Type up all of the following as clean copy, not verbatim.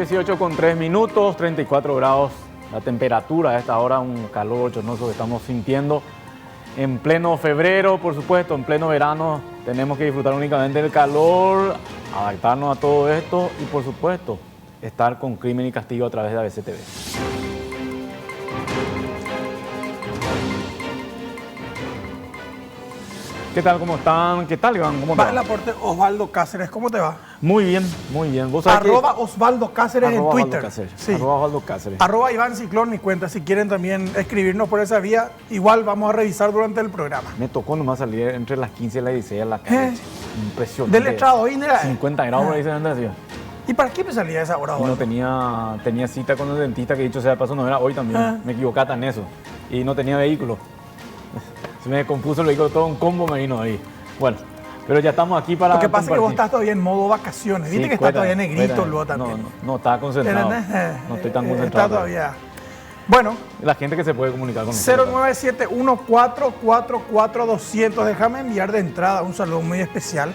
18:03, 34 grados la temperatura a esta hora, un calor bochornoso que estamos sintiendo en pleno febrero, por supuesto, en pleno verano. Tenemos que disfrutar únicamente del calor, adaptarnos a todo esto y, por supuesto, estar con Crimen y Castigo a través de ABC TV. ¿Qué tal? ¿Cómo están? ¿Qué tal, Iván? ¿Cómo te va? Va el aporte Osvaldo Cáceres, ¿cómo te va? Muy bien, muy bien. ¿Vos sabés Arroba Osvaldo Cáceres en Twitter. Cáceres. Sí. Arroba Osvaldo Cáceres. Arroba Iván Ciclón, mi cuenta. Si quieren también escribirnos por esa vía, igual vamos a revisar durante el programa. Me tocó nomás salir entre las 15 y las 16 a la calle. Impresionante. Del letrado, ¿y nada? 50 grados, me dicen antes. ¿Y para qué me salía esa hora, Y no Osvaldo? tenía cita con el dentista, que dicho sea de paso no era hoy también. Me equivoqué hasta en eso. Y no tenía vehículo. Se me compuso el vehículo, todo un combo me vino ahí. Bueno, pero ya estamos aquí para Lo que pasa es que vos compartir. estás todavía en modo vacaciones. Viste Sí, que estás todavía negrito luego también. No, estaba concentrado. No estoy tan concentrado. Está todavía. Bueno, La gente que se puede comunicar con nosotros. 0971444200. Déjame enviar de entrada un saludo muy especial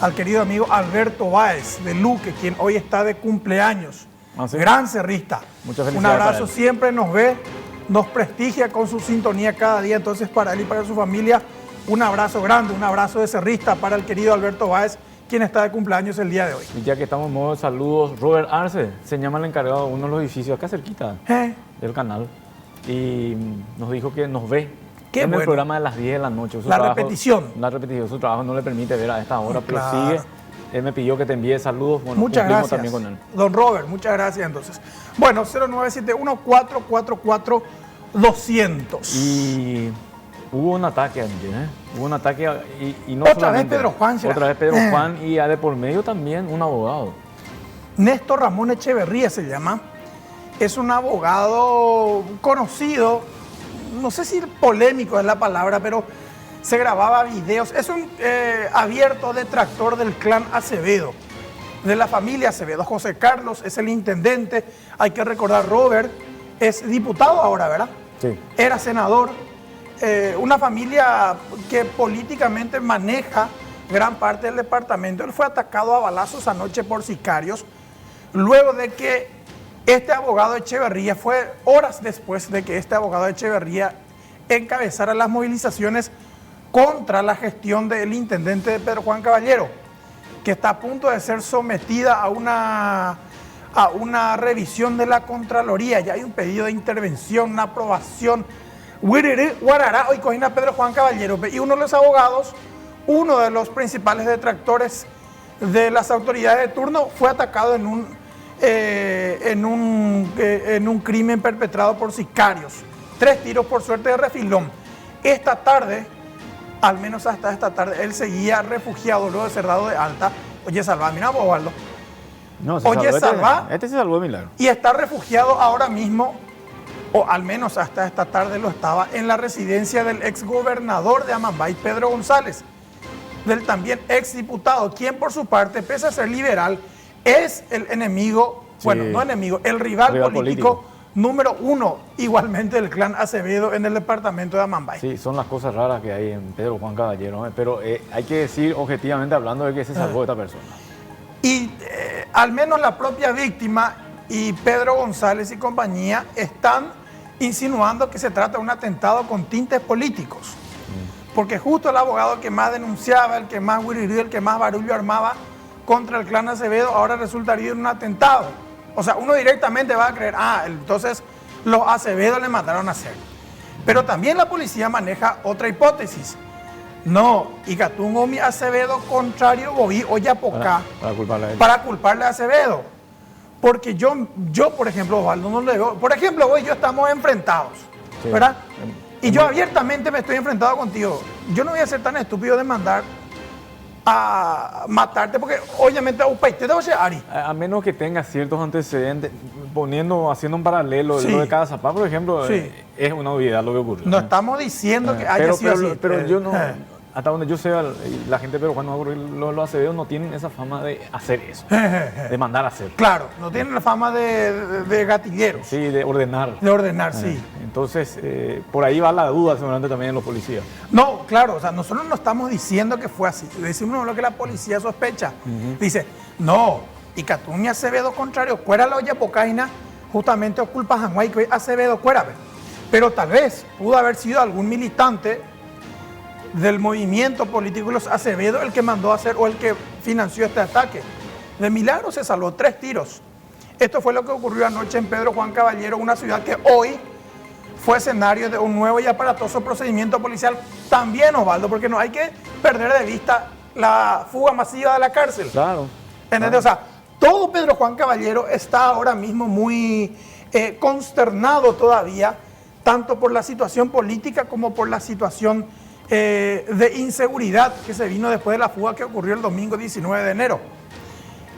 al querido amigo Alberto Báez de Luque, quien hoy está de cumpleaños. ¿Ah, sí? Gran cerrista. Muchas felicidades Un abrazo, para él. siempre nos ve, nos prestigia con su sintonía cada día. Entonces, para él y para su familia, un abrazo grande, un abrazo de cerrista para el querido Alberto Báez, quien está de cumpleaños el día de hoy. Y ya que estamos en modo de saludos, Robert Arce se llama el encargado de uno de los edificios acá cerquita del canal. Y nos dijo que nos ve Qué en el bueno. programa de las 10 de la noche. Su La trabajo- repetición. La repetición. Su trabajo no le permite ver a esta hora, pero Claro. sigue. Él me pidió que te envíe saludos. Bueno, Muchas cumplimos gracias, también con él. don Robert, muchas gracias entonces. Bueno, 0971444200. Y hubo un ataque ayer, Hubo un ataque y no Otra vez solamente- Pedro Juan, ¿será? Otra vez Pedro Juan y de por medio también un abogado. Néstor Ramón Echeverría se llama. Es un abogado conocido, no sé si polémico es la palabra, pero se grababa videos. Es un abierto detractor del clan Acevedo, de la familia Acevedo. José Carlos es el intendente. Hay que recordar, Robert es diputado ahora, ¿verdad? Sí. Era senador. Una familia que políticamente maneja gran parte del departamento. Él fue atacado a balazos anoche por sicarios, luego de que este abogado Echeverría, fue horas después de que este abogado Echeverría encabezara las movilizaciones contra la gestión del intendente de Pedro Juan Caballero, que está a punto de ser sometida a una revisión de la Contraloría. Ya hay un pedido de intervención, una aprobación. Guarará, hoy cogina Pedro Juan Caballero. Y uno de los abogados, uno de los principales detractores de las autoridades de turno, fue atacado en un crimen perpetrado por sicarios. 3 tiros por suerte de refilón. Esta tarde, al menos hasta esta tarde, él seguía refugiado luego de cerrado de alta. Oye, salva, mira, Osvaldo. No, Oye, salva. Este se salvó de milagro. Y está refugiado ahora mismo, o al menos hasta esta tarde lo estaba, en la residencia del exgobernador de Amambay, Pedro González, del también exdiputado, quien por su parte, pese a ser liberal, es el enemigo, Sí. bueno, no enemigo, el rival político número 1, igualmente del clan Acevedo en el departamento de Amambay. Sí, son las cosas raras que hay en Pedro Juan Caballero, pero hay que decir objetivamente hablando de que se salvó esta persona. Y al menos la propia víctima y Pedro González y compañía están insinuando que se trata de un atentado con tintes políticos. Porque justo el abogado que más denunciaba, el que más el que más barullo armaba contra el clan Acevedo, ahora resultaría en un atentado. O sea, uno directamente va a creer, entonces los Acevedo le mataron a hacer. Pero también la policía maneja otra hipótesis. No, y Gatungo mi Acevedo contrario Bobí o Yapocá Para culparle a él. para culparle a Acevedo. Porque yo, por ejemplo, Osvaldo, no le veo. Por ejemplo, vos y yo estamos enfrentados, Sí. ¿verdad? Y yo abiertamente me estoy enfrentado contigo. Yo no voy a ser tan estúpido de mandar a matarte, porque obviamente te debo ser Ari. A menos que tenga ciertos antecedentes, haciendo un paralelo, Sí. lo de cada zapá, por ejemplo, Sí. es una obviedad lo que ocurrió. No estamos diciendo que haya pero, sido pero, así. pero yo no, hasta donde yo sé, la gente de Pedro Juan los Acevedo no tienen esa fama de hacer eso, de mandar a hacer. Claro, no tienen la fama de gatilleros, Sí, de ordenar. de ordenar, sí. Entonces, por ahí va la duda seguramente también en los policías. No, claro, o sea, nosotros no estamos diciendo que fue así. Decimos lo que la policía sospecha. Dice, no, y Catuni Acevedo contrario, cuera la olla pocaina, justamente oculpa Hanway que Acevedo cuera. Pero tal vez pudo haber sido algún militante del movimiento político de los Acevedo el que mandó a hacer o el que financió este ataque. De milagro se salvó 3 tiros. Esto fue lo que ocurrió anoche en Pedro Juan Caballero, una ciudad que hoy fue escenario de un nuevo y aparatoso procedimiento policial. También, Osvaldo, porque no hay que perder de vista la fuga masiva de la cárcel. Claro. ¿Entendés? O sea, todo Pedro Juan Caballero está ahora mismo muy consternado todavía, tanto por la situación política como por la situación de inseguridad que se vino después de la fuga que ocurrió el domingo 19 de enero.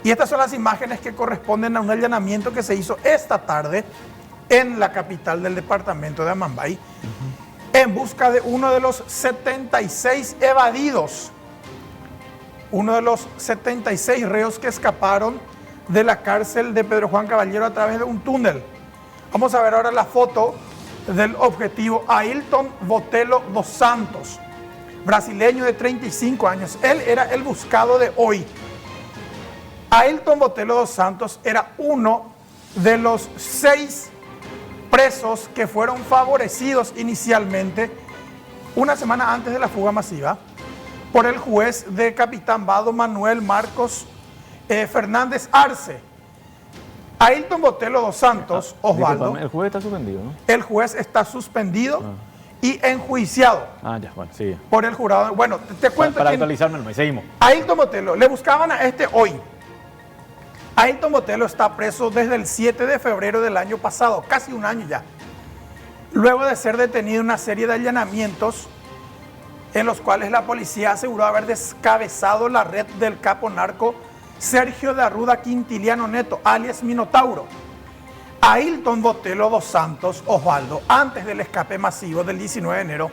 Y estas son las imágenes que corresponden a un allanamiento que se hizo esta tarde en la capital del departamento de Amambay, en busca de uno de los 76 evadidos, uno de los 76 reos que escaparon de la cárcel de Pedro Juan Caballero a través de un túnel. Vamos a ver ahora la foto del objetivo. Ailton Botelho dos Santos, brasileño de 35 años. Él era el buscado de hoy. Ailton Botelho dos Santos era uno de los 6 presos que fueron favorecidos inicialmente, una semana antes de la fuga masiva, por el juez de Capitán Vado Manuel Marcos Fernández Arce. Ailton Botelho dos Santos, Osvaldo. El juez está suspendido, ¿no? El juez está suspendido y enjuiciado. Ya, bueno, sí. Por el jurado. Bueno, te cuento. Para actualizarme el mes, seguimos. Ailton Botelho, le buscaban a este hoy. Ailton Botelho está preso desde el 7 de febrero del año pasado, casi un año ya. Luego de ser detenido en una serie de allanamientos en los cuales la policía aseguró haber descabezado la red del capo narco Sergio de Arruda Quintiliano Neto, alias Minotauro. Ailton Botelho dos Santos, Osvaldo, antes del escape masivo del 19 de enero,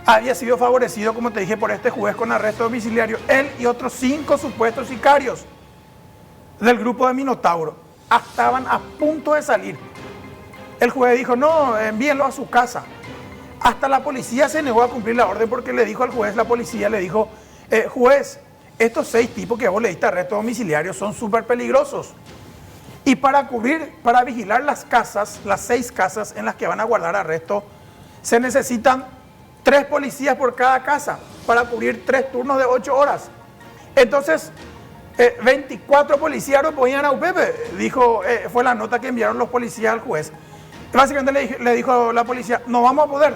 había sido favorecido, como te dije, por este juez con arresto domiciliario. Él y otros 5 supuestos sicarios del grupo de Minotauro estaban a punto de salir. El juez dijo, no, envíenlo a su casa. Hasta la policía se negó a cumplir la orden porque le dijo al juez, la policía le dijo, juez, estos 6 tipos que vos le diste arresto domiciliario son súper peligrosos. Y para vigilar las casas, las 6 casas en las que van a guardar arresto, se necesitan 3 policías por cada casa para cubrir 3 turnos de 8 horas. Entonces, 24 policías no podían a UPP, dijo, fue la nota que enviaron los policías al juez. Básicamente le dijo la policía, no vamos a poder.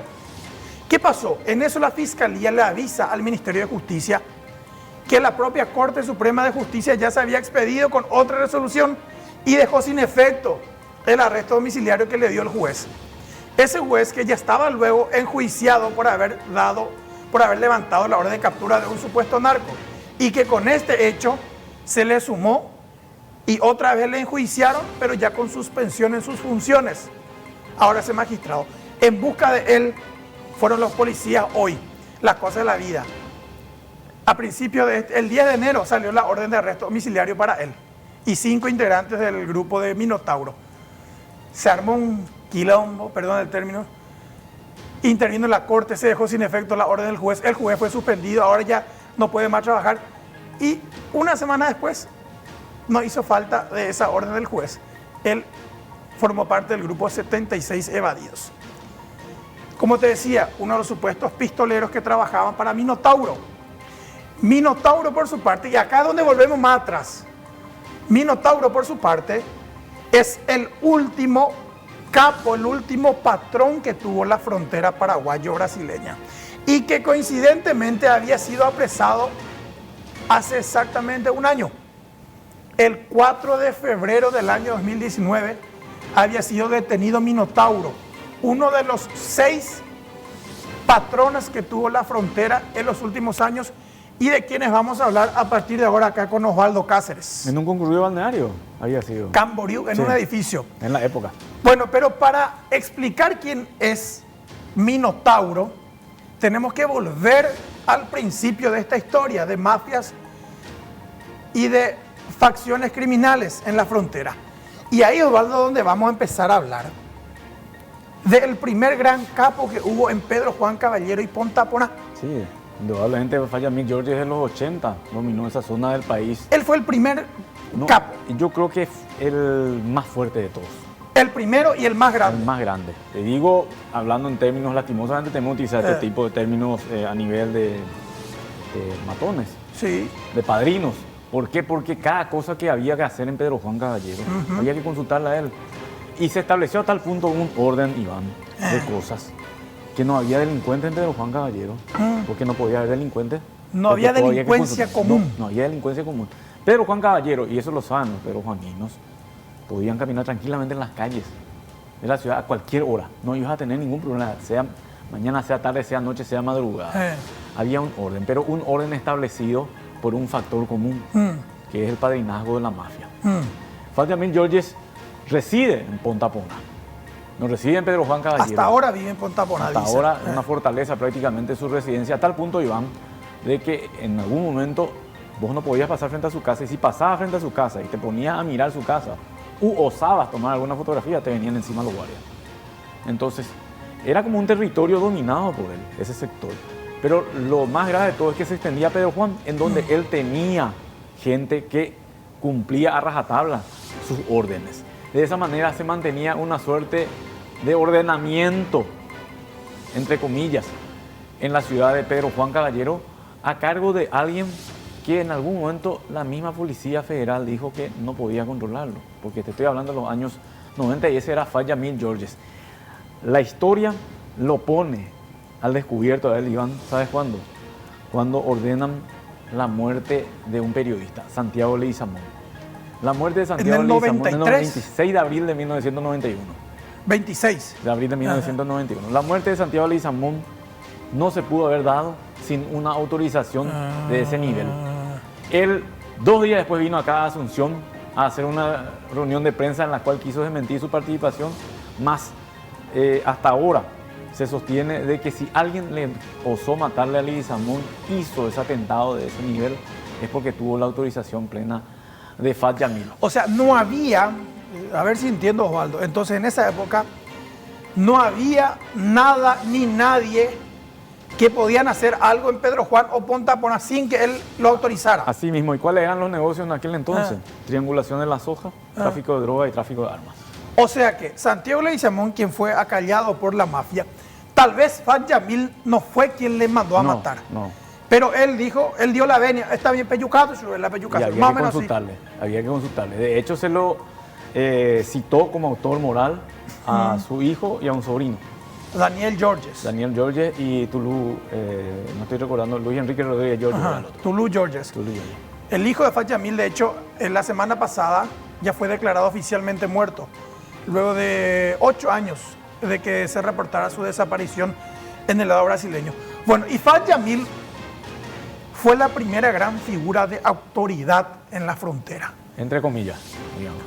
¿Qué pasó? En eso la Fiscalía le avisa al Ministerio de Justicia que la propia Corte Suprema de Justicia ya se había expedido con otra resolución y dejó sin efecto el arresto domiciliario que le dio el juez. Ese juez que ya estaba luego enjuiciado por haber levantado la orden de captura de un supuesto narco y que con este hecho se le sumó y otra vez le enjuiciaron, pero ya con suspensión en sus funciones. Ahora ese magistrado, en busca de él, fueron los policías hoy, las cosas de la vida. A principio el 10 de enero salió la orden de arresto domiciliario para él y 5 integrantes del grupo de Minotauro. Se armó un quilombo, perdón el término, intervino la corte, se dejó sin efecto la orden del juez, el juez fue suspendido, ahora ya no puede más trabajar y una semana después no hizo falta de esa orden del juez. Él formó parte del grupo 76 evadidos. Como te decía, uno de los supuestos pistoleros que trabajaban para Minotauro. Minotauro por su parte, y acá es donde volvemos más atrás, Minotauro por su parte es el último capo, el último patrón que tuvo la frontera paraguayo-brasileña y que coincidentemente había sido apresado hace exactamente un año. El 4 de febrero del año 2019 había sido detenido Minotauro, uno de los 6 patrones que tuvo la frontera en los últimos años y de quienes vamos a hablar a partir de ahora acá con Osvaldo Cáceres. En un concurrido balneario había sido. Camboriú, en un edificio. En la época. Bueno, pero para explicar quién es Minotauro, tenemos que volver al principio de esta historia de mafias y de facciones criminales en la frontera. Y ahí, Osvaldo, donde vamos a empezar a hablar del primer gran capo que hubo en Pedro Juan Caballero y Pontaponá. Sí. Indudablemente Fagyamil Georges desde los 80 dominó esa zona del país. Él fue el primer No, capo, yo creo que es el más fuerte de todos. el primero y el más grande. El más grande. Te digo, hablando en términos, lastimosamente tenemos que utilizar este tipo de términos a nivel de matones, Sí, de padrinos. ¿Por qué? Porque cada cosa que había que hacer en Pedro Juan Caballero, había que consultarle a él. Y se estableció a tal punto un orden, Iván, de cosas, que no había delincuentes en Pedro Juan Caballero, porque no podía haber delincuentes. No porque había todo que delincuencia consultar. común. No había delincuencia común. Pedro Juan Caballero, y eso lo saben los Pedro Juaninos, podían caminar tranquilamente en las calles de la ciudad a cualquier hora. No ibas a tener ningún problema, sea mañana, sea tarde, sea noche, sea madrugada. Había un orden, pero un orden establecido por un factor común, que es el padrinazgo de la mafia. Fagyamil Georges reside en Ponta Pona, no reside en Pedro Juan Caballero. Hasta ahora vive en Ponta Pona. Hasta dice. ahora es una fortaleza prácticamente su residencia, a tal punto, Iván, de que en algún momento vos no podías pasar frente a su casa, y si pasabas frente a su casa y te ponías a mirar su casa, u osabas tomar alguna fotografía, te venían encima los guardias. Entonces, era como un territorio dominado por él, ese sector. Pero lo más grave de todo es que se extendía a Pedro Juan, en donde él tenía gente que cumplía a rajatabla sus órdenes. De esa manera se mantenía una suerte de ordenamiento, entre comillas, en la ciudad de Pedro Juan Caballero, a cargo de alguien que en algún momento la misma Policía Federal dijo que no podía controlarlo, porque te estoy hablando de los años 90 y ese era Fagyamil Georges. La historia lo pone al descubierto a él, Iván, ¿sabes cuándo? Cuando ordenan la muerte de un periodista, Santiago Leguizamón. La muerte de Santiago Leguizamón en el 26 de abril de 1991. 26. De abril de 1991. La muerte de Santiago Leguizamón no se pudo haber dado sin una autorización de ese nivel. Él 2 días después vino acá a Asunción a hacer una reunión de prensa en la cual quiso desmentir su participación, más hasta ahora se sostiene de que si alguien le osó matarle a Leguizamón, hizo ese atentado de ese nivel, es porque tuvo la autorización plena de Fagyamil. O sea, no había, a ver si entiendo, Osvaldo, entonces en esa época no había nada ni nadie que podían hacer algo en Pedro Juan o Ponta Pona sin que él lo autorizara. Así mismo, ¿y cuáles eran los negocios en aquel entonces? Triangulación de la soja, tráfico de droga y tráfico de armas. O sea que Santiago Leguizamón, quien fue acallado por la mafia, tal vez Fagyamil no fue quien le mandó a matar. No. Pero él dijo, él dio la venia, está bien peyucado, la peyucación, Y más o había que menos consultarle, había que consultarle. De hecho, se lo citó como autor moral a su hijo y a un sobrino. así. Daniel Georges. Daniel Georges y Tulú, no estoy recordando, Luis Enrique Rodríguez Georges. Era el otro. Tulú Georges. Tulú Georges. El hijo de Fagyamil, de hecho, en la semana pasada ya fue declarado oficialmente muerto, luego de 8 años de que se reportara su desaparición en el lado brasileño. Bueno, y Fagyamil fue la primera gran figura de autoridad en la frontera. Entre comillas, digamos.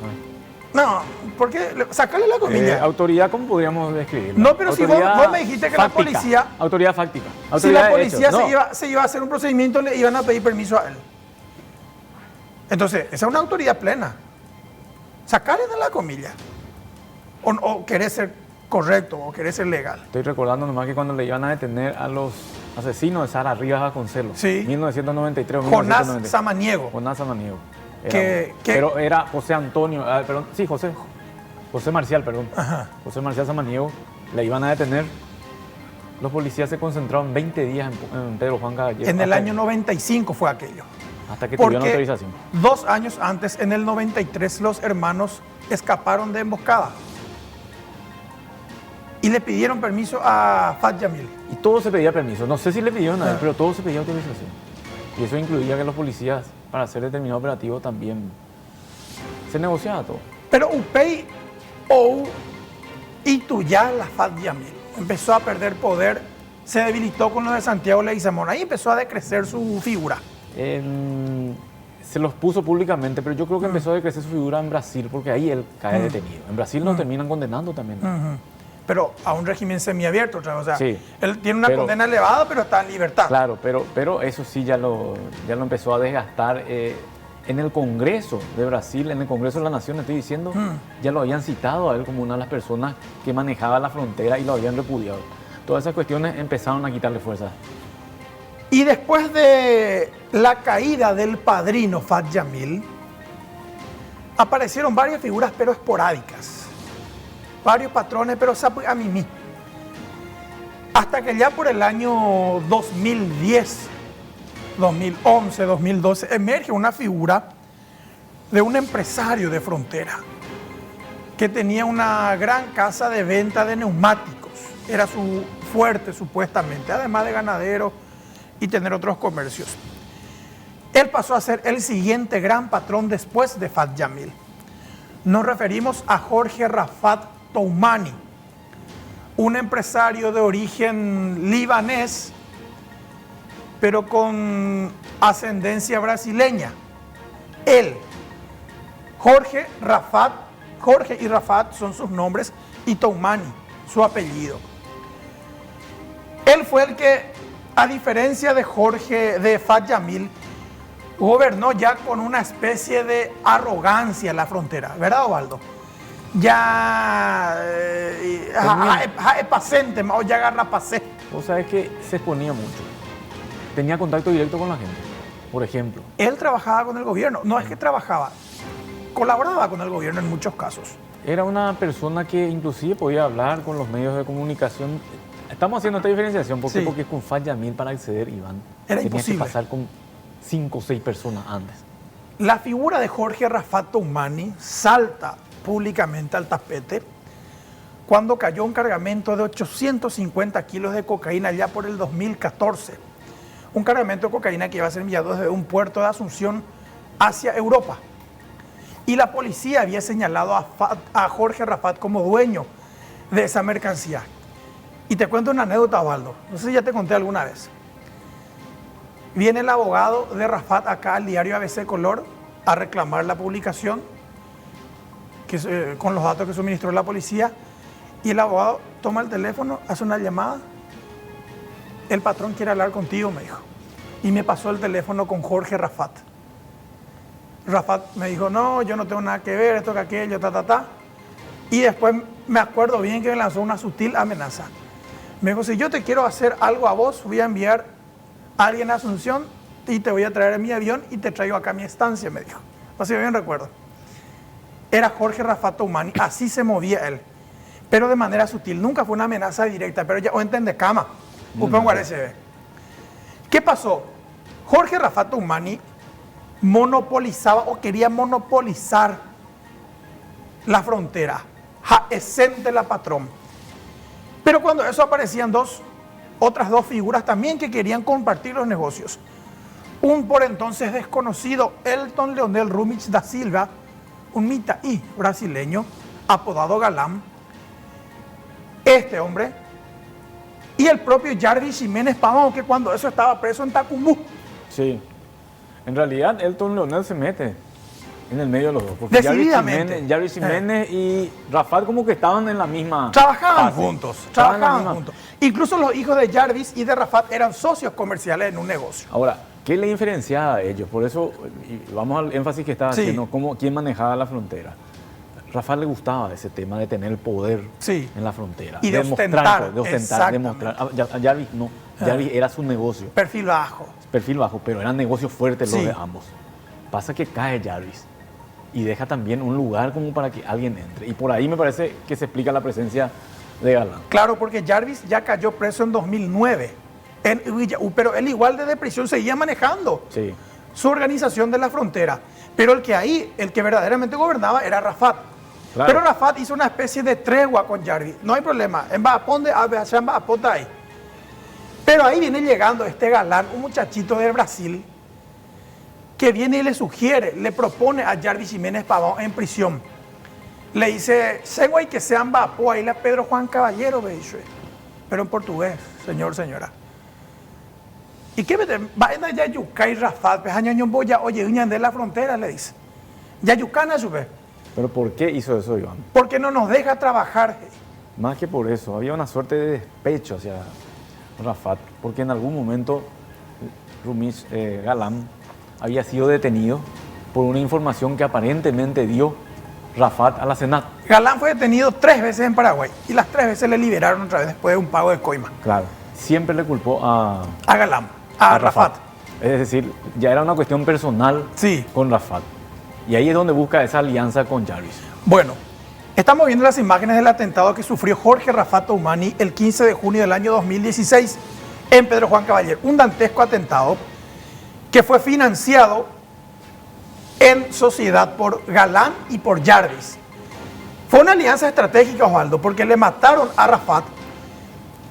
No, porque sacarle la comilla. Autoridad, ¿cómo podríamos describirlo? No, pero si vos me dijiste que la policía... Autoridad fáctica. Si Autoridad la de policía hechos. No. se iba a hacer un procedimiento, le iban a pedir permiso a él. Entonces, esa es una autoridad plena. Sacarle de la comilla. O querés ser correcto, o querés ser legal. Estoy recordando nomás que cuando le iban a detener a los asesinos de Sara Rivas Vasconcelos, Sí. 1993 o Jonás 1990. Samaniego. Jonás Samaniego. Pero era José Antonio, perdón, sí, José Marcial, perdón. Ajá. José Marcial Samaniego, le iban a detener. Los policías se concentraron 20 días en Pedro Juan Caballero. En el año 95 fue aquello. Hasta que tuvieron Porque autorización. 2 años antes, en el 93, los hermanos escaparon de emboscada. Y le pidieron permiso a Fagyamil. Y todo se pedía permiso. No sé si le pidieron a él, pero todo se pedía autorización. Y eso incluía que los policías, para hacer determinado operativo, también se negociaba todo. Pero Upey ou Ituyala Fagyamil empezó a perder poder, se debilitó con lo de Santiago Leguizamón. Ahí empezó a decrecer su figura. Se los puso públicamente, pero yo creo que empezó a decrecer su figura en Brasil, porque ahí él cae detenido. En Brasil lo terminan condenando también. Pero a un régimen semiabierto, otra vez. O sea, Sí, él tiene una condena elevada, pero está en libertad. Claro, pero eso sí ya lo empezó a desgastar. En el Congreso de Brasil, en el Congreso de la Nación, estoy diciendo, ya lo habían citado a él como una de las personas que manejaba la frontera y lo habían repudiado. Todas esas cuestiones empezaron a quitarle fuerza. Y después de la caída del padrino Fat Yamil, aparecieron varias figuras pero esporádicas, varios patrones pero a mí. Hasta que ya por el año 2010, 2011, 2012, emerge una figura de un empresario de frontera que tenía una gran casa de venta de neumáticos. Era su fuerte supuestamente, además de ganadero y tener otros comercios. Él pasó a ser el siguiente gran patrón después de Fat Yamil. Nos referimos a Jorge Rafat Toumani, un empresario de origen libanés, pero con ascendencia brasileña. Él, Jorge y Rafat son sus nombres y Toumani, su apellido. Él fue el que, a diferencia de Fat Yamil, gobernó ya con una especie de arrogancia en la frontera, ¿verdad, Osvaldo? Ya pasente, ya agarra pasé. Vos sabés que se exponía mucho. Tenía contacto directo con la gente, por ejemplo. Él trabajaba con el gobierno, no es que trabajaba, colaboraba con el gobierno en muchos casos. Era una persona que inclusive podía hablar con los medios de comunicación. Estamos haciendo esta diferenciación porque con Fat Yamil para acceder, Iván, era tenías imposible. que pasar con 5 o 6 personas antes. La figura de Jorge Rafat Toumani salta públicamente al tapete cuando cayó un cargamento de 850 kilos de cocaína ya por el 2014. Un cargamento de cocaína que iba a ser enviado desde un puerto de Asunción hacia Europa. Y la policía había señalado a Jorge Rafat como dueño de esa mercancía. Y te cuento una anécdota, Osvaldo. No sé si ya te conté alguna vez. Viene el abogado de Rafat acá al diario ABC Color a reclamar la publicación con los datos que suministró la policía. Y el abogado toma el teléfono, hace una llamada. El patrón quiere hablar contigo, me dijo. Y me pasó el teléfono con Jorge Rafat. Rafat me dijo, no, yo no tengo nada que ver, esto que aquello, Y después me acuerdo bien que me lanzó una sutil amenaza. Me dijo, si yo te quiero hacer algo a vos, voy a enviar a alguien a Asunción y te voy a traer en mi avión y te traigo acá a mi estancia, me dijo. Así bien recuerdo. Era Jorge Rafat Toumani, así se movía él. Pero de manera sutil, nunca fue una amenaza directa, pero ya, o entiende, cama. ¿Qué pasó? Jorge Rafat Toumani monopolizaba o quería monopolizar la frontera. Jaecente la patrón. Pero cuando eso aparecían otras dos figuras también que querían compartir los negocios. Un por entonces desconocido Elton Leonel Rumich da Silva, un mitaí brasileño, apodado Galán. Este hombre y el propio Jarvis Jiménez Pavón, que cuando eso estaba preso en Tacumbú. Sí. En realidad, Elton Leonel se mete en el medio de los dos. Porque Decididamente. Jarvis Jiménez y Rafat como que estaban en la misma... Trabajaban juntos. Incluso los hijos de Jarvis y de Rafat eran socios comerciales en un negocio. Ahora, ¿qué le diferenciaba a ellos? Por eso, vamos al énfasis que estaba haciendo, quién manejaba la frontera. Rafat le gustaba ese tema de tener el poder en la frontera. Y de ostentar. Demostrar. A Jarvis no. Jarvis era su negocio. Perfil bajo, pero eran negocios fuertes los de ambos. Pasa que cae Jarvis y deja también un lugar como para que alguien entre. Y por ahí me parece que se explica la presencia de Galán. Claro, porque Jarvis ya cayó preso en 2009. Pero él igual desde prisión seguía manejando su organización de la frontera. Pero el que verdaderamente gobernaba era Rafat. Claro. Pero Rafat hizo una especie de tregua con Jarvis. No hay problema. Ahí. Pero ahí viene llegando este Galán, un muchachito de Brasil, que viene y le propone a Jarvis Jiménez Pavón en prisión. Le dice, segui que sean vapo, ahí la Pedro Juan Caballero, pero en portugués, señor, señora. ¿Y qué va a Yayucá y Rafat? Oye, de la frontera, le dice. Yayucana, ¿Pero por qué hizo eso, Iván? Porque no nos deja trabajar. Más que por eso, había una suerte de despecho hacia Rafat, porque en algún momento Rumich Galán había sido detenido por una información que aparentemente dio Rafat a la Senat. Galán fue detenido 3 veces en Paraguay y las 3 veces le liberaron otra vez después de un pago de coima. Claro, siempre le culpó a Galán. a Rafat. Es decir, ya era una cuestión personal Sí. con Rafat. Y ahí es donde busca esa alianza con Jarvis. Bueno, estamos viendo las imágenes del atentado que sufrió Jorge Rafat Toumani el 15 de junio del año 2016 en Pedro Juan Caballero. Un dantesco atentado que fue financiado en sociedad por Galán y por Jarvis. Fue una alianza estratégica, Osvaldo, porque le mataron a Rafat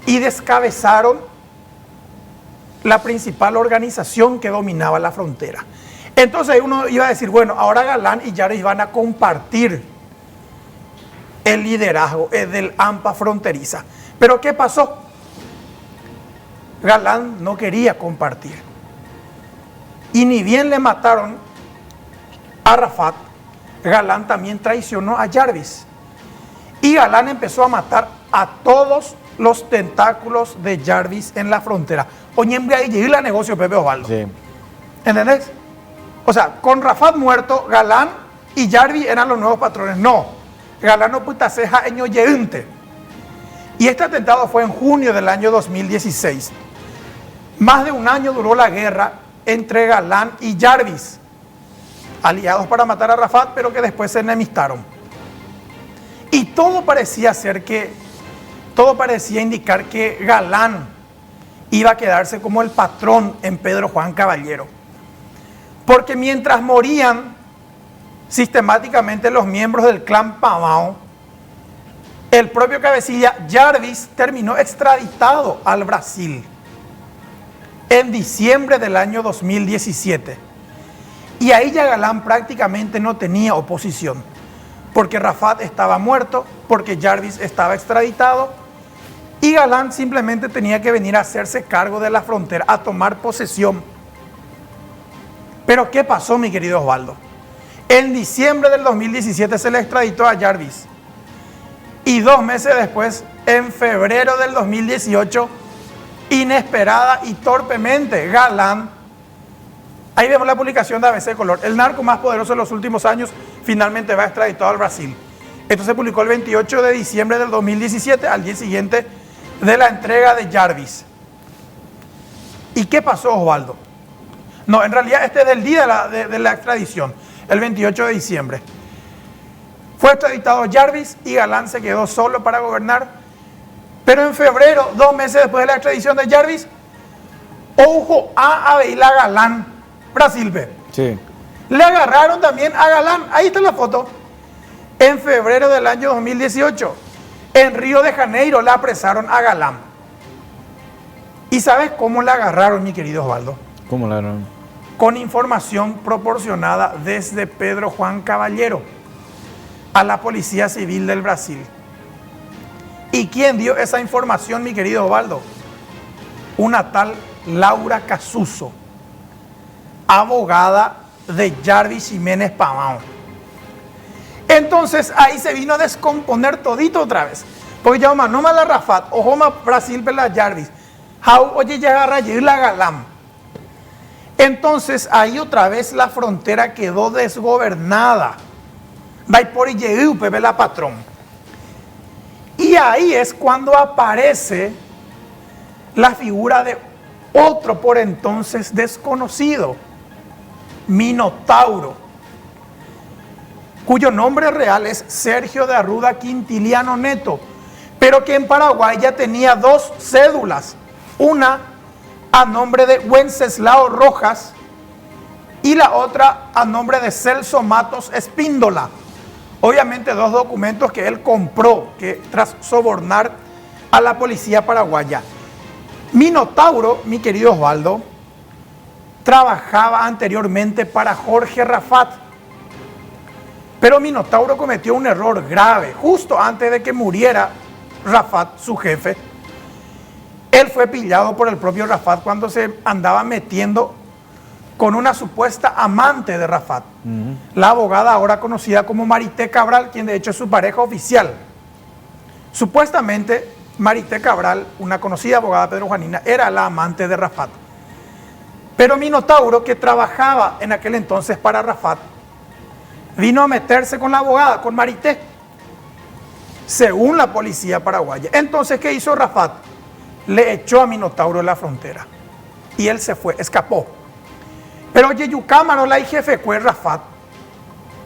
y descabezaron la principal organización que dominaba la frontera. Entonces uno iba a decir, bueno, ahora Galán y Jarvis van a compartir el liderazgo del AMPA fronteriza. Pero ¿qué pasó? Galán no quería compartir. Y ni bien le mataron a Rafat, Galán también traicionó a Jarvis. Y Galán empezó a matar a todos los tentáculos de Jarvis en la frontera. Oñembre y la negocio, Pepe Osvaldo. Sí. ¿Entendés? O sea, con Rafat muerto, Galán y Jarvis eran los nuevos patrones. No, Galán no puta ceja en Yeunte. Y este atentado fue en junio del año 2016. Más de un año duró la guerra entre Galán y Jarvis, aliados para matar a Rafat, pero que después se enemistaron. Y todo parecía indicar que Galán iba a quedarse como el patrón en Pedro Juan Caballero. Porque mientras morían sistemáticamente los miembros del clan Pavão, el propio cabecilla Jarvis terminó extraditado al Brasil en diciembre del año 2017. Y ahí ya Galán prácticamente no tenía oposición, porque Rafat estaba muerto, porque Jarvis estaba extraditado, y Galán simplemente tenía que venir a hacerse cargo de la frontera, a tomar posesión. Pero ¿qué pasó, mi querido Osvaldo? En diciembre del 2017 se le extraditó a Jarvis. Y 2 meses después, en febrero del 2018, inesperada y torpemente, Galán, ahí vemos la publicación de ABC Color, el narco más poderoso de los últimos años, finalmente va extraditado al Brasil. Esto se publicó el 28 de diciembre del 2017, al día siguiente de la entrega de Jarvis. ¿Y qué pasó, Osvaldo? No, en realidad este es del día de la extradición, el 28 de diciembre. Fue extraditado Jarvis y Galán se quedó solo para gobernar. Pero en febrero, 2 meses después de la extradición de Jarvis, ojo a Aveila Galán, Brasil. Sí. Le agarraron también a Galán, ahí está la foto, en febrero del año 2018. En Río de Janeiro le apresaron a Galán. ¿Y sabes cómo le agarraron, mi querido Osvaldo? ¿Cómo la agarraron? Con información proporcionada desde Pedro Juan Caballero a la Policía Civil del Brasil. ¿Y quién dio esa información, mi querido Osvaldo? Una tal Laura Casuso, abogada de Jarvis Jiménez Pavão. Entonces ahí se vino a descomponer todito otra vez. Porque ya no me la Rafat, ojo más Brasil pela Jarvis. Oye, ya agarra la Galán. Entonces ahí otra vez la frontera quedó desgobernada. Va por Pepe la patrón. Y ahí es cuando aparece la figura de otro por entonces desconocido, Minotauro, cuyo nombre real es Sergio de Arruda Quintiliano Neto, pero que en Paraguay ya tenía 2 cédulas, una a nombre de Wenceslao Rojas y la otra a nombre de Celso Matos Espíndola. Obviamente 2 documentos que él compró tras sobornar a la policía paraguaya. Minotauro, mi querido Osvaldo, trabajaba anteriormente para Jorge Rafat. Pero Minotauro cometió un error grave justo antes de que muriera Rafat, su jefe. Él fue pillado por el propio Rafat cuando se andaba metiendo con una supuesta amante de Rafat, la abogada ahora conocida como Marité Cabral, quien de hecho es su pareja oficial. Supuestamente Marité Cabral, una conocida abogada pedrojuanina, era la amante de Rafat. Pero Minotauro, que trabajaba en aquel entonces para Rafat, vino a meterse con la abogada, con Marité, según la policía paraguaya. Entonces, ¿qué hizo Rafat? Le echó a Minotauro en la frontera. y él se fue, escapó. Pero oye, Yucámaro, la jefe fue Rafat,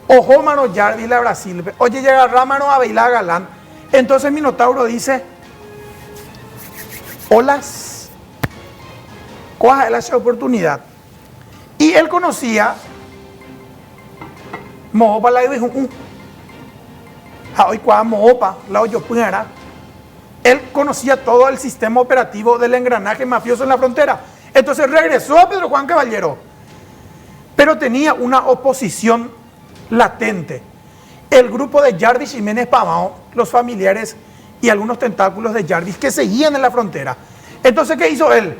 ojo mano Jarvis la Brasil, oye, llega Rámano a Beilá Galán. Entonces Minotauro dice, olas, coja él esa oportunidad. Y él conocía, Moopa la dijo, hoy cuando Moopa la oyó puñara. Él conocía todo el sistema operativo del engranaje mafioso en la frontera. Entonces regresó a Pedro Juan Caballero, pero tenía una oposición latente. El grupo de Jarvis Jiménez Pavao, los familiares y algunos tentáculos de Jarvis que seguían en la frontera. Entonces, ¿qué hizo él?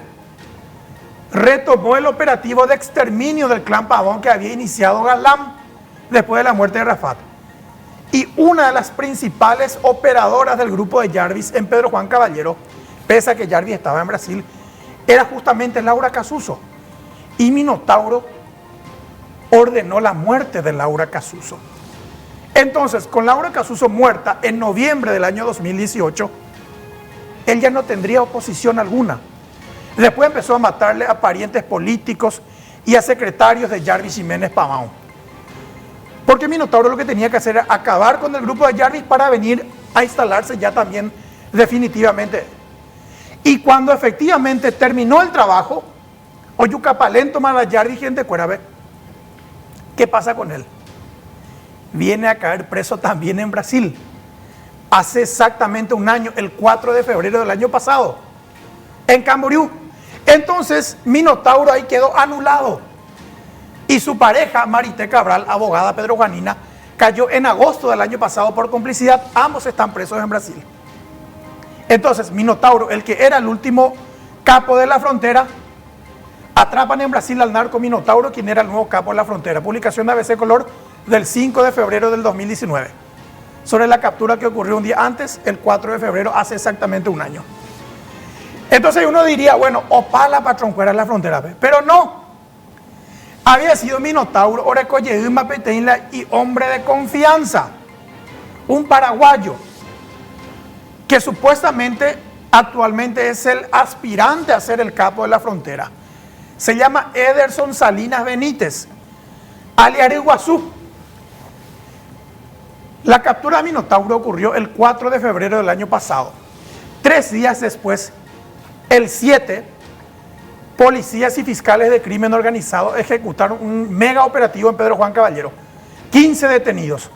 Retomó el operativo de exterminio del clan Pavón que había iniciado Galán después de la muerte de Rafat. Y una de las principales operadoras del grupo de Jarvis en Pedro Juan Caballero, pese a que Jarvis estaba en Brasil, era justamente Laura Casuso. Y Minotauro ordenó la muerte de Laura Casuso. Entonces, con Laura Casuso muerta en noviembre del año 2018, él ya no tendría oposición alguna. Después empezó a matarle a parientes políticos y a secretarios de Jarvis Jiménez Pavao. Porque Minotauro lo que tenía que hacer era acabar con el grupo de Jarvis para venir a instalarse ya también definitivamente. Y cuando efectivamente terminó el trabajo, Oyucapalento mala Jarvis gente cuera, ¿qué pasa con él? Viene a caer preso también en Brasil. Hace exactamente un año, el 4 de febrero del año pasado, en Camboriú. Entonces, Minotauro ahí quedó anulado. Y su pareja, Marité Cabral, abogada Pedro Juanina, cayó en agosto del año pasado por complicidad. Ambos están presos en Brasil. Entonces, Minotauro, el que era el último capo de la frontera, atrapan en Brasil al narco Minotauro, quien era el nuevo capo de la frontera. Publicación de ABC Color del 5 de febrero del 2019. Sobre la captura que ocurrió un día antes, el 4 de febrero, hace exactamente un año. Entonces uno diría, bueno, opala patrón fuera de la frontera, pero no. Había sido Minotauro, Orecoyeima Peteínla y hombre de confianza. Un paraguayo que supuestamente actualmente es el aspirante a ser el capo de la frontera. Se llama Ederson Salinas Benítez, alias Iguazú. La captura de Minotauro ocurrió el 4 de febrero del año pasado. 3 días después, el 7, policías y fiscales de crimen organizado ejecutaron un mega operativo en Pedro Juan Caballero. 15 detenidos.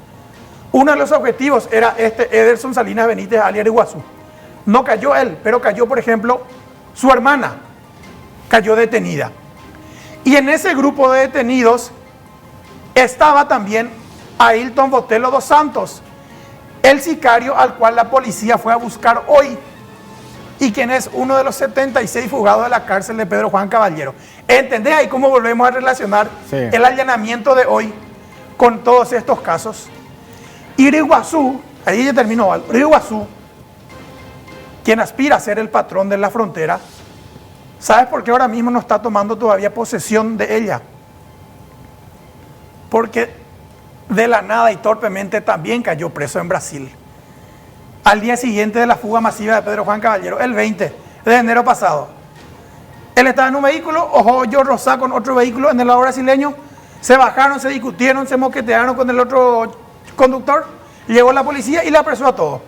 Uno de los objetivos era Ederson Salinas Benítez, alias Iguazú. No cayó él, pero cayó, por ejemplo, su hermana. Cayó detenida. Y en ese grupo de detenidos estaba también Ailton Botelho dos Santos, el sicario al cual la policía fue a buscar hoy y quien es uno de los 76 fugados de la cárcel de Pedro Juan Caballero. ¿Entendés ahí cómo volvemos a relacionar el allanamiento de hoy con todos estos casos? Y Iguazú, ahí ya terminó, Iguazú, quien aspira a ser el patrón de la frontera, ¿sabes por qué ahora mismo no está tomando todavía posesión de ella? Porque de la nada y torpemente también cayó preso en Brasil. Al día siguiente de la fuga masiva de Pedro Juan Caballero, el 20 de enero pasado. Él estaba en un vehículo, yo Rosá con otro vehículo en el lado brasileño, se bajaron, se discutieron, se moquetearon con el otro conductor, llegó la policía y le apresó a todos.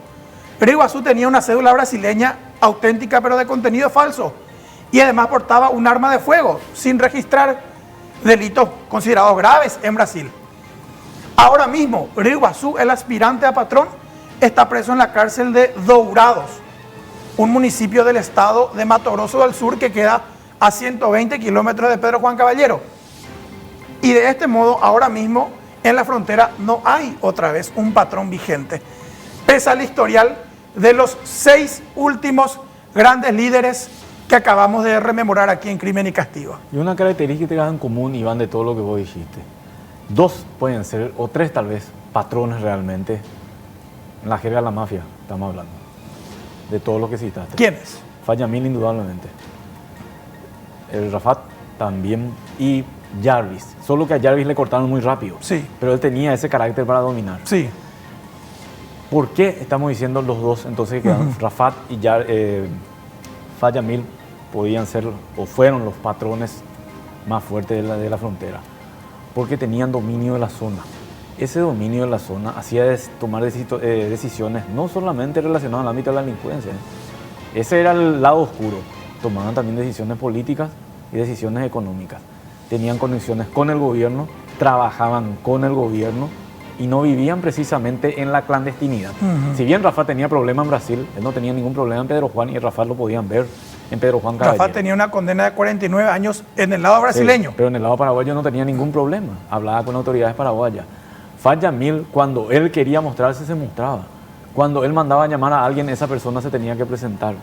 Pero Iguazú tenía una cédula brasileña auténtica pero de contenido falso y además portaba un arma de fuego sin registrar, delitos considerados graves en Brasil. Ahora mismo, Iguazú, el aspirante a patrón, está preso en la cárcel de Dourados, un municipio del estado de Mato Grosso del Sur que queda a 120 kilómetros de Pedro Juan Caballero. Y de este modo, ahora mismo, en la frontera no hay otra vez un patrón vigente, pese al historial de los 6 últimos grandes líderes que acabamos de rememorar aquí en Crimen y Castigo. Y una característica en común, Iván, de todo lo que vos dijiste. 2 pueden ser, o 3 tal vez, patrones realmente. En la jerga de la mafia estamos hablando. De todo lo que citaste. ¿Quiénes? Fayamil indudablemente. El Rafat también. Y Jarvis. Solo que a Jarvis le cortaron muy rápido. Sí. Pero él tenía ese carácter para dominar. Sí. ¿Por qué estamos diciendo los dos entonces que quedan Rafat y Fayamil podían ser o fueron los patrones más fuertes de la frontera, porque tenían dominio de la zona. Ese dominio de la zona hacía tomar decisiones no solamente relacionadas al ámbito de la delincuencia. Ese era el lado oscuro. Tomaban también decisiones políticas y decisiones económicas. Tenían conexiones con el gobierno, trabajaban con el gobierno y no vivían precisamente en la clandestinidad. Si bien Rafa tenía problemas en Brasil, él no tenía ningún problema en Pedro Juan y Rafa lo podían ver en Pedro Juan Caballero. Rafa tenía una condena de 49 años en el lado brasileño. Sí, pero en el lado paraguayo no tenía ningún problema. Hablaba con autoridades paraguayas. Fad Yamil, cuando él quería mostrarse, se mostraba. Cuando él mandaba a llamar a alguien, esa persona se tenía que presentar.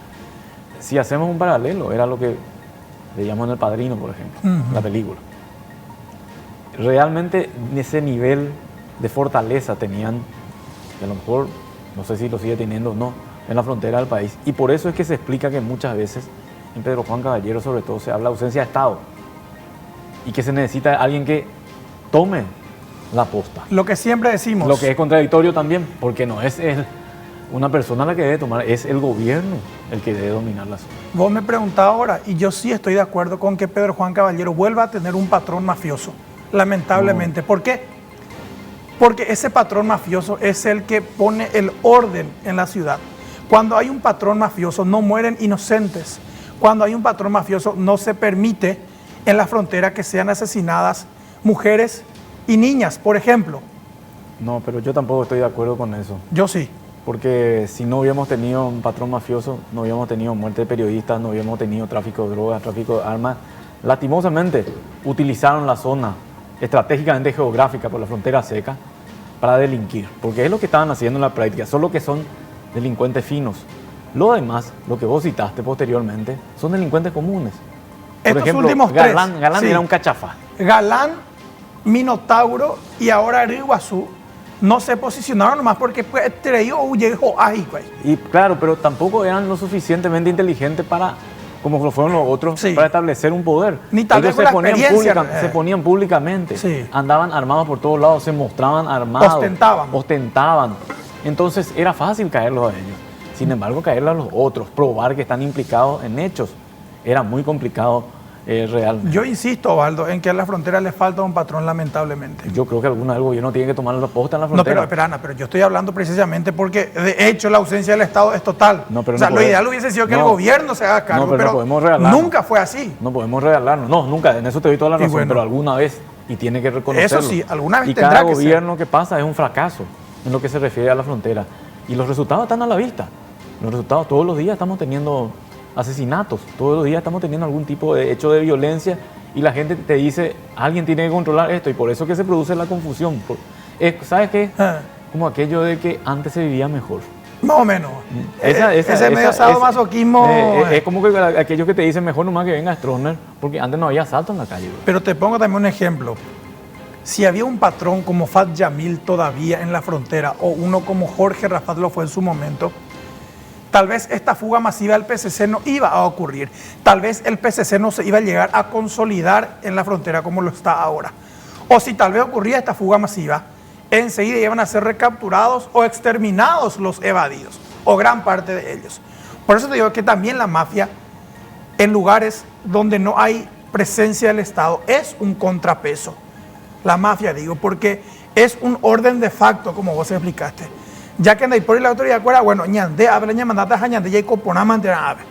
Si hacemos un paralelo, era lo que veíamos en El Padrino, por ejemplo, la película. Realmente ese nivel de fortaleza tenían, y a lo mejor, no sé si lo sigue teniendo o no, en la frontera del país. Y por eso es que se explica que muchas veces, en Pedro Juan Caballero sobre todo, se habla de ausencia de Estado. Y que se necesita alguien que tome la posta. Lo que siempre decimos. Lo que es contradictorio también, porque no es una persona la que debe tomar, es el gobierno el que debe dominar la zona. Vos me preguntás ahora, y yo sí estoy de acuerdo con que Pedro Juan Caballero vuelva a tener un patrón mafioso, lamentablemente. ¿Por qué? Porque ese patrón mafioso es el que pone el orden en la ciudad. Cuando hay un patrón mafioso no mueren inocentes. Cuando hay un patrón mafioso no se permite en la frontera que sean asesinadas mujeres y niñas, por ejemplo. No, pero yo tampoco estoy de acuerdo con eso. Yo sí. Porque si no hubiéramos tenido un patrón mafioso, no hubiéramos tenido muerte de periodistas, no hubiéramos tenido tráfico de drogas, tráfico de armas. Lastimosamente, utilizaron la zona estratégicamente geográfica por la frontera seca para delinquir. Porque es lo que estaban haciendo en la práctica, solo que son delincuentes finos. Lo demás, lo que vos citaste posteriormente, son delincuentes comunes. Por Estos ejemplo, últimos Galán sí. Era un cachafá. Galán, Minotauro y ahora Ariguazú no se posicionaron nomás porque traído llegó ahí, güey. Y claro, pero tampoco eran lo suficientemente inteligentes para, como lo fueron los otros, Sí. para establecer un poder. Ni tal Ellos vez con la experiencia, se ponían públicamente, Sí. andaban armados por todos lados, se mostraban armados. Ostentaban. Entonces era fácil caerlos a ellos. Sin embargo, caerlos a los otros, probar que están implicados en hechos, era muy complicado realmente. Yo insisto, Osvaldo, en que a la frontera le falta un patrón, lamentablemente. Yo creo que alguna vez el gobierno tiene que tomar la posta en la No, frontera. pero Ana, pero yo estoy hablando precisamente porque de hecho la ausencia del Estado es total. No, pero o sea, no lo podemos- ideal hubiese sido que no. el gobierno se haga cargo, No, pero no podemos regalarnos. nunca fue así. No podemos regalarnos. No, nunca. En eso te doy toda la Y razón, bueno. pero alguna vez, y tiene que reconocerlo. Eso sí, alguna vez y tendrá cada que gobierno que pasa es un fracaso en lo que se refiere a la frontera. Y los resultados están a la vista. Los resultados, todos los días estamos teniendo asesinatos, todos los días estamos teniendo algún tipo de hecho de violencia y la gente te dice, alguien tiene que controlar esto, y por eso que se produce la confusión. ¿Sabes qué? Ah. Como aquello de que antes se vivía mejor. Más o menos. Ese medio esa- sadomasoquismo. es como que aquellos que te dicen mejor nomás que venga Stroessner, porque antes no había asalto en la calle. Bro. Pero te pongo también un ejemplo. Si había un patrón como Fad Yamil todavía en la frontera, o uno como Jorge Rafat lo fue en su momento, tal vez esta fuga masiva del PCC no iba a ocurrir. Tal vez el PCC no se iba a llegar a consolidar en la frontera como lo está ahora. O si tal vez ocurría esta fuga masiva, enseguida iban a ser recapturados o exterminados los evadidos, o gran parte de ellos. Por eso te digo que también la mafia, en lugares donde no hay presencia del Estado, es un contrapeso. La mafia, digo, porque es un orden de facto, como vos explicaste. Ya que en por la autoridad cuera, bueno, ñande, habla ñamandata, ñande, y coponama, ave.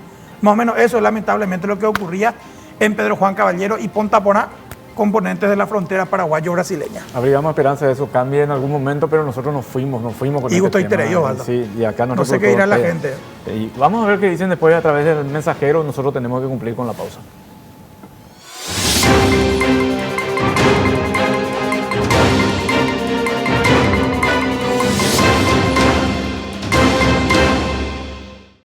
Más o menos eso es lamentablemente lo que ocurría en Pedro Juan Caballero y Pontaponá, componentes de la frontera paraguayo-brasileña. Habríamos esperanza de eso cambie en algún momento, pero nosotros nos fuimos con Y este estoy tema. yo, Aldo. Sí, y acá No sé qué dirá la gente. Y vamos a ver qué dicen después a través del mensajero, nosotros tenemos que cumplir con la pausa.